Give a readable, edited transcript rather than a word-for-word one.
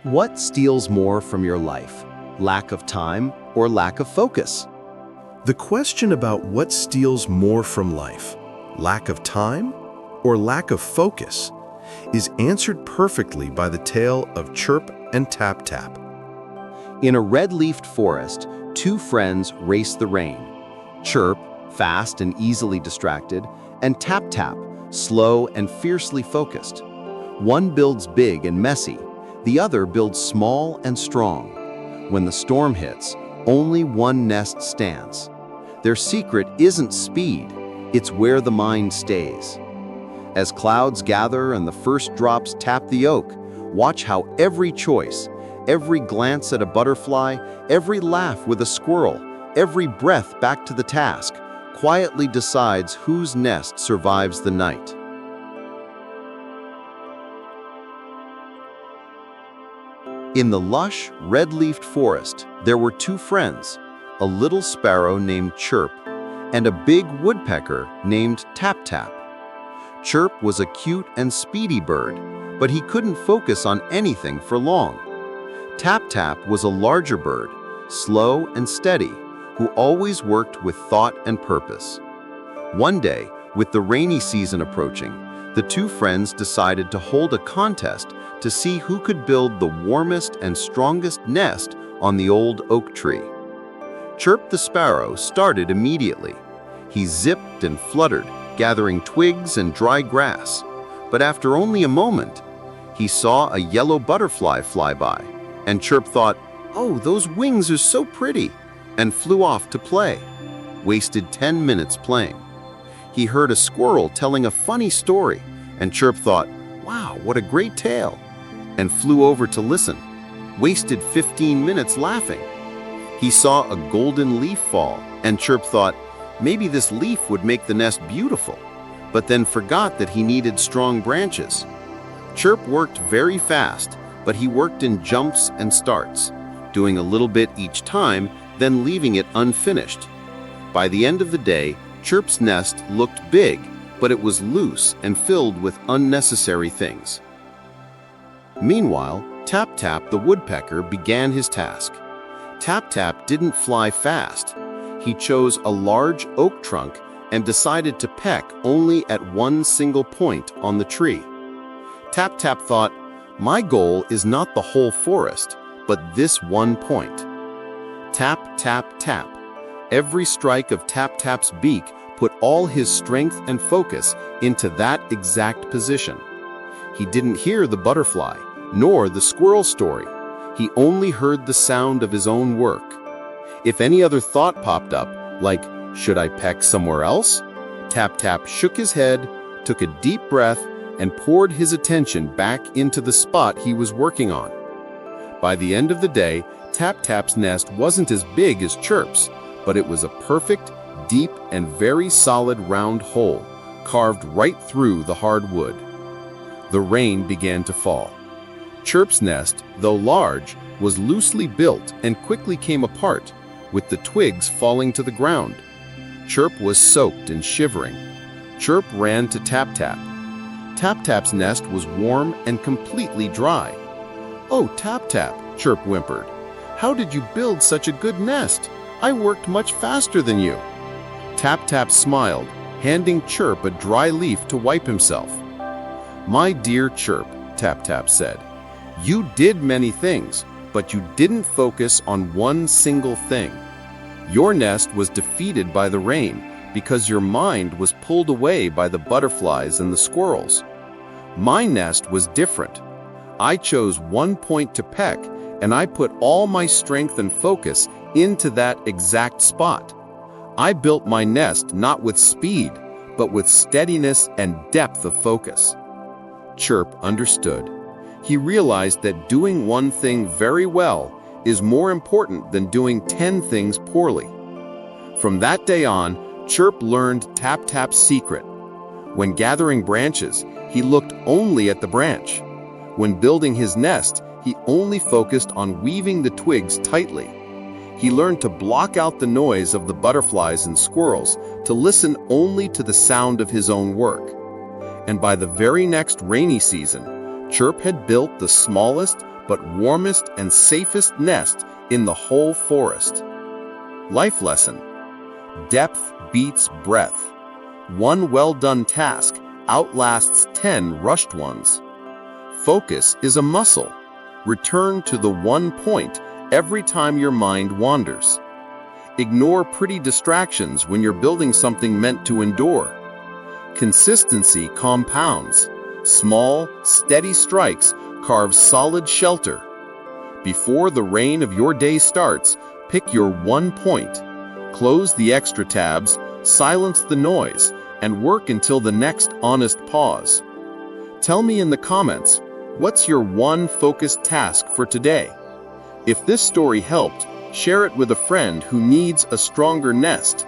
What steals more from your life? Lack of time or lack of focus? The question about what steals more from life, lack of time or lack of focus, is answered perfectly by the tale of Chirp and Tap Tap. In a red-leafed forest, two friends race the rain. Chirp, fast and easily distracted, and Tap Tap, slow and fiercely focused. One builds big and messy, the other builds small and strong. When the storm hits, only one nest stands. Their secret isn't speed, it's where the mind stays. As clouds gather and the first drops tap the oak, watch how every choice, every glance at a butterfly, every laugh with a squirrel, every breath back to the task, quietly decides whose nest survives the night. In the lush, red-leafed forest, there were two friends, a little sparrow named Chirp and a big woodpecker named Tap Tap. Chirp was a cute and speedy bird, but he couldn't focus on anything for long. Tap Tap was a larger bird, slow and steady, who always worked with thought and purpose. One day, with the rainy season approaching, the two friends decided to hold a contest to see who could build the warmest and strongest nest on the old oak tree. Chirp the sparrow started immediately. He zipped and fluttered, gathering twigs and dry grass. But after only a moment, he saw a yellow butterfly fly by, and Chirp thought, "Oh, those wings are so pretty," and flew off to play. Wasted 10 minutes playing. He heard a squirrel telling a funny story, and Chirp thought, "Wow, what a great tale," and flew over to listen. Wasted 15 minutes laughing. He saw a golden leaf fall, and Chirp thought, maybe this leaf would make the nest beautiful, but then forgot that he needed strong branches. Chirp worked very fast, but he worked in jumps and starts, doing a little bit each time, then leaving it unfinished. By the end of the day, Chirp's nest looked big, but it was loose and filled with unnecessary things. Meanwhile, Tap Tap the woodpecker began his task. Tap Tap didn't fly fast. He chose a large oak trunk and decided to peck only at one single point on the tree. Tap Tap thought, "My goal is not the whole forest, but this one point." Tap, tap, tap. Every strike of Tap Tap's beak put all his strength and focus into that exact position. He didn't hear the butterfly, nor the squirrel story. He only heard the sound of his own work. If any other thought popped up, like, should I peck somewhere else? Tap Tap shook his head, took a deep breath, and poured his attention back into the spot he was working on. By the end of the day, Tap Tap's nest wasn't as big as Chirp's, but it was a perfect, deep, and very solid round hole, carved right through the hard wood. The rain began to fall. Chirp's nest, though large, was loosely built and quickly came apart, with the twigs falling to the ground. Chirp was soaked and shivering. Chirp ran to Tap Tap. Tap Tap's nest was warm and completely dry. "Oh, Tap Tap," Chirp whimpered. "How did you build such a good nest? I worked much faster than you." Tap Tap smiled, handing Chirp a dry leaf to wipe himself. "My dear Chirp," Tap Tap said, "you did many things, but you didn't focus on one single thing. Your nest was defeated by the rain because your mind was pulled away by the butterflies and the squirrels. My nest was different. I chose one point to peck, and I put all my strength and focus into that exact spot. I built my nest not with speed, but with steadiness and depth of focus." Chirp understood. He realized that doing one thing very well is more important than doing 10 things poorly. From that day on, Chirp learned Tap Tap's secret. When gathering branches, he looked only at the branch. When building his nest, he only focused on weaving the twigs tightly. He learned to block out the noise of the butterflies and squirrels, to listen only to the sound of his own work. And by the very next rainy season, Chirp had built the smallest but warmest and safest nest in the whole forest. Life lesson: depth beats breadth. One well-done task outlasts 10 rushed ones. Focus is a muscle. Return to the one point every time your mind wanders. Ignore pretty distractions when you're building something meant to endure. Consistency compounds. Small, steady strikes carve solid shelter. Before the rain of your day starts, pick your one point. Close the extra tabs, silence the noise, and work until the next honest pause. Tell me in the comments, what's your one focused task for today? If this story helped, share it with a friend who needs a stronger nest.